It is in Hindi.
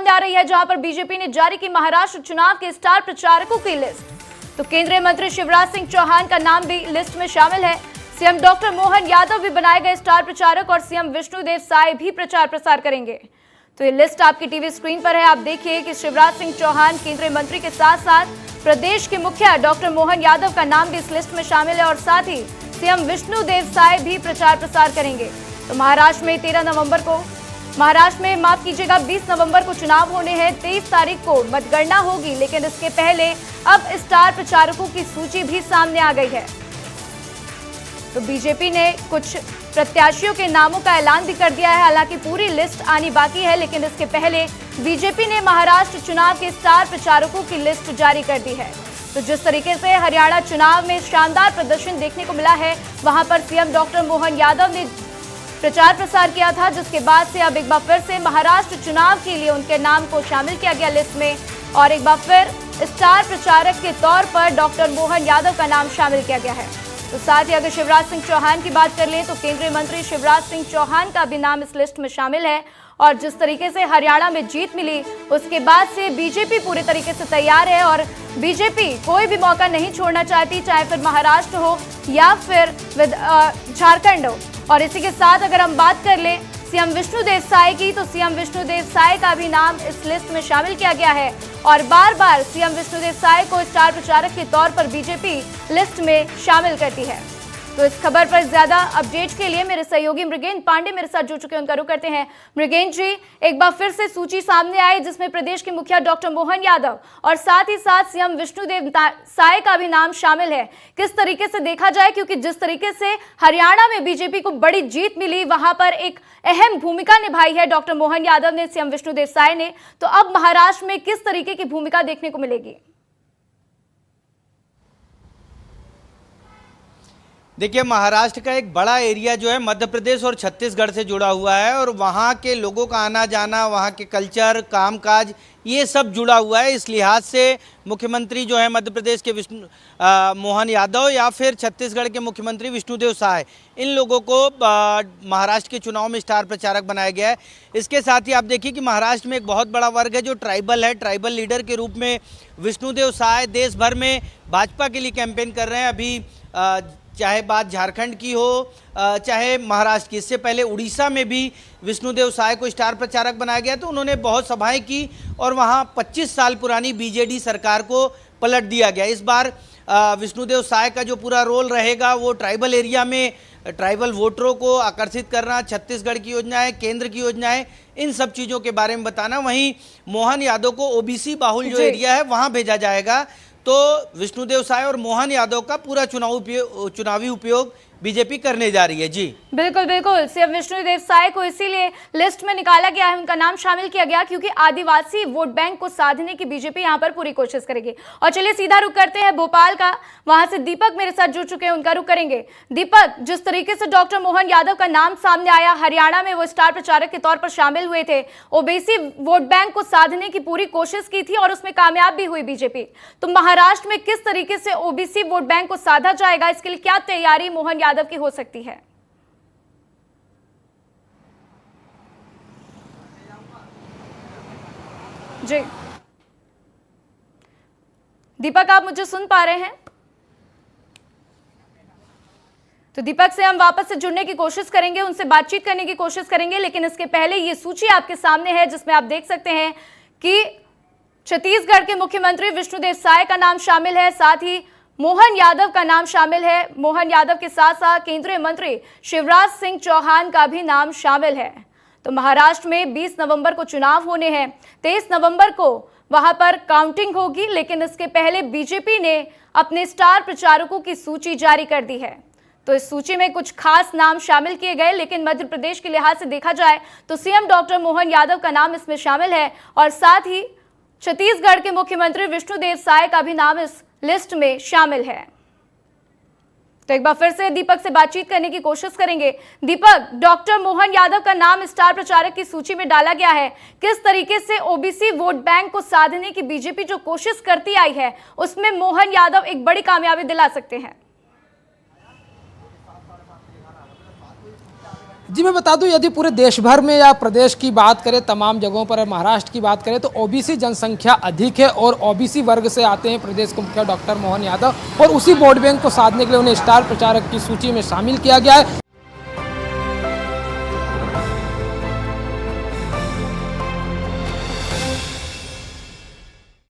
सामने आ रही है, जहां पर बीजेपी ने जारी की महाराष्ट्र चुनाव के स्टार प्रचारकों की लिस्ट। तो केंद्रीय मंत्री शिवराज सिंह चौहान का नाम भी लिस्ट में शामिल है। सीएम डॉक्टर मोहन यादव भी बनाए गए स्टार प्रचारक और सीएम विष्णुदेव साय भी प्रचार प्रसार करेंगे। तो ये लिस्ट आपकी टीवी स्क्रीन पर है। आप देखिए कि शिवराज सिंह चौहान केंद्रीय मंत्री के साथ साथ प्रदेश के मुखिया डॉक्टर मोहन यादव का नाम भी इस लिस्ट में शामिल है और साथ ही सीएम विष्णुदेव साय भी प्रचार प्रसार करेंगे। तो महाराष्ट्र में 20 नवंबर को चुनाव होने हैं। 23 तारीख को मतगणना होगी, लेकिन इसके पहले अब स्टार प्रचारकों की सूची भी सामने आ गई है। तो बीजेपी ने कुछ प्रत्याशियों के नामों का ऐलान भी कर दिया है। हालांकि पूरी लिस्ट आनी बाकी है, लेकिन इसके पहले बीजेपी ने महाराष्ट्र चुनाव के स्टार प्रचारकों की लिस्ट जारी कर दी है। तो जिस तरीके से हरियाणा चुनाव में शानदार प्रदर्शन देखने को मिला है, वहां पर सीएम डॉक्टर मोहन यादव ने प्रचार प्रसार किया था, जिसके बाद से अब एक बार फिर से महाराष्ट्र चुनाव के लिए उनके नाम को शामिल किया गया लिस्ट में और एक बार फिर स्टार प्रचारक के तौर पर डॉक्टर मोहन यादव का नाम शामिल किया गया है। तो साथ ही अगर शिवराज सिंह चौहान की बात कर लें तो केंद्रीय मंत्री शिवराज सिंह चौहान का भी नाम इस लिस्ट में शामिल है और जिस तरीके से हरियाणा में जीत मिली उसके बाद से बीजेपी पूरे तरीके से तैयार है और बीजेपी कोई भी मौका नहीं छोड़ना चाहती, चाहे फिर महाराष्ट्र हो या फिर झारखंड हो। और इसी के साथ अगर हम बात कर लें सीएम विष्णुदेव साय की, तो सीएम विष्णुदेव साय का भी नाम इस लिस्ट में शामिल किया गया है और बार बार सीएम विष्णुदेव साय को स्टार प्रचारक के तौर पर बीजेपी लिस्ट में शामिल करती है। तो इस खबर पर ज्यादा अपडेट के लिए मेरे सहयोगी मृगेंद्र पांडे मेरे साथ जुड़ चुके हैं, उनका रुख करते हैं। मृगेंद्र जी, एक बार फिर से सूची सामने आई जिसमें प्रदेश के मुखिया डॉक्टर मोहन यादव और साथ ही साथ सीएम विष्णुदेव साय का भी नाम शामिल है। किस तरीके से देखा जाए, क्योंकि जिस तरीके से हरियाणा में बीजेपी को बड़ी जीत मिली, वहां पर एक अहम भूमिका निभाई है डॉक्टर मोहन यादव ने, सीएम विष्णुदेव साय ने, तो अब महाराष्ट्र में किस तरीके की भूमिका देखने को मिलेगी? देखिए, महाराष्ट्र का एक बड़ा एरिया जो है मध्य प्रदेश और छत्तीसगढ़ से जुड़ा हुआ है और वहाँ के लोगों का आना जाना, वहाँ के कल्चर, कामकाज, ये सब जुड़ा हुआ है। इस लिहाज से मुख्यमंत्री जो है मध्य प्रदेश के मोहन यादव या फिर छत्तीसगढ़ के मुख्यमंत्री विष्णुदेव साय, इन लोगों को महाराष्ट्र के चुनाव में स्टार प्रचारक बनाया गया है। इसके साथ ही आप देखिए कि महाराष्ट्र में एक बहुत बड़ा वर्ग है जो ट्राइबल है। ट्राइबल लीडर के रूप में विष्णुदेव साय देश भर में भाजपा के लिए कैंपेन कर रहे हैं। अभी चाहे बात झारखंड की हो चाहे महाराष्ट्र की, इससे पहले उड़ीसा में भी विष्णुदेव साय को स्टार प्रचारक बनाया गया, तो उन्होंने बहुत सभाएं की और वहां 25 साल पुरानी बीजेडी सरकार को पलट दिया गया। इस बार विष्णुदेव साय का जो पूरा रोल रहेगा वो ट्राइबल एरिया में ट्राइबल वोटरों को आकर्षित करना, छत्तीसगढ़ की योजनाएं, केंद्र की योजनाएं, इन सब चीज़ों के बारे में बताना। वहीं मोहन यादव को ओबीसी बाहुल जो एरिया है वहाँ भेजा जाएगा। तो विष्णुदेव साय और मोहन यादव का पूरा चुनावी उपयोग बीजेपी करने जा रही है। जी बिल्कुल बिल्कुल, सीएम विष्णुदेव साय को इसीलिए लिस्ट में निकाला गया है, उनका नाम शामिल किया गया क्योंकि आदिवासी वोट बैंक को साधने की बीजेपी यहां पर पूरी कोशिश करेगी। और चलिए सीधा रुख करते हैं भोपाल का, वहां से दीपक मेरे साथ जुड़ चुके हैं, उनका रुख करेंगे। दीपक, जिस तरीके से डॉक्टर मोहन यादव का नाम सामने आया, हरियाणा में वो स्टार प्रचारक के तौर पर शामिल हुए थे, ओबीसी वोट बैंक को साधने की पूरी कोशिश की थी और उसमें कामयाब भी हुई बीजेपी। तो महाराष्ट्र में किस तरीके से ओबीसी वोट बैंक को साधा जाएगा, इसके लिए क्या तैयारी मोहन यादव की हो सकती है? जी दीपक, आप मुझे सुन पा रहे हैं? तो दीपक से हम वापस से जुड़ने की कोशिश करेंगे, उनसे बातचीत करने की कोशिश करेंगे, लेकिन इसके पहले ये सूची आपके सामने है जिसमें आप देख सकते हैं कि छत्तीसगढ़ के मुख्यमंत्री विष्णुदेव साय का नाम शामिल है, साथ ही मोहन यादव का नाम शामिल है। मोहन यादव के साथ साथ केंद्रीय मंत्री शिवराज सिंह चौहान का भी नाम शामिल है। तो महाराष्ट्र में 20 नवंबर को चुनाव होने हैं, 23 नवंबर को वहां पर काउंटिंग होगी, लेकिन इसके पहले बीजेपी ने अपने स्टार प्रचारकों की सूची जारी कर दी है। तो इस सूची में कुछ खास नाम शामिल किए गए, लेकिन मध्य प्रदेश के लिहाज से देखा जाए तो सीएम डॉक्टर मोहन यादव का नाम इसमें शामिल है और साथ ही छत्तीसगढ़ के मुख्यमंत्री विष्णुदेव साय का भी नाम इस लिस्ट में शामिल है। तो एक बार फिर से दीपक से बातचीत करने की कोशिश करेंगे। दीपक, डॉक्टर मोहन यादव का नाम स्टार प्रचारक की सूची में डाला गया है, किस तरीके से ओबीसी वोट बैंक को साधने की बीजेपी जो कोशिश करती आई है उसमें मोहन यादव एक बड़ी कामयाबी दिला सकते हैं? जी मैं बता दूं, यदि पूरे देश भर में या प्रदेश की बात करें, तमाम जगहों पर महाराष्ट्र की बात करें तो ओबीसी जनसंख्या अधिक है और ओबीसी वर्ग से आते हैं प्रदेश के मुखिया डॉक्टर मोहन यादव, और उसी वोट बैंक को साधने के लिए उन्हें स्टार प्रचारक की सूची में शामिल किया गया है।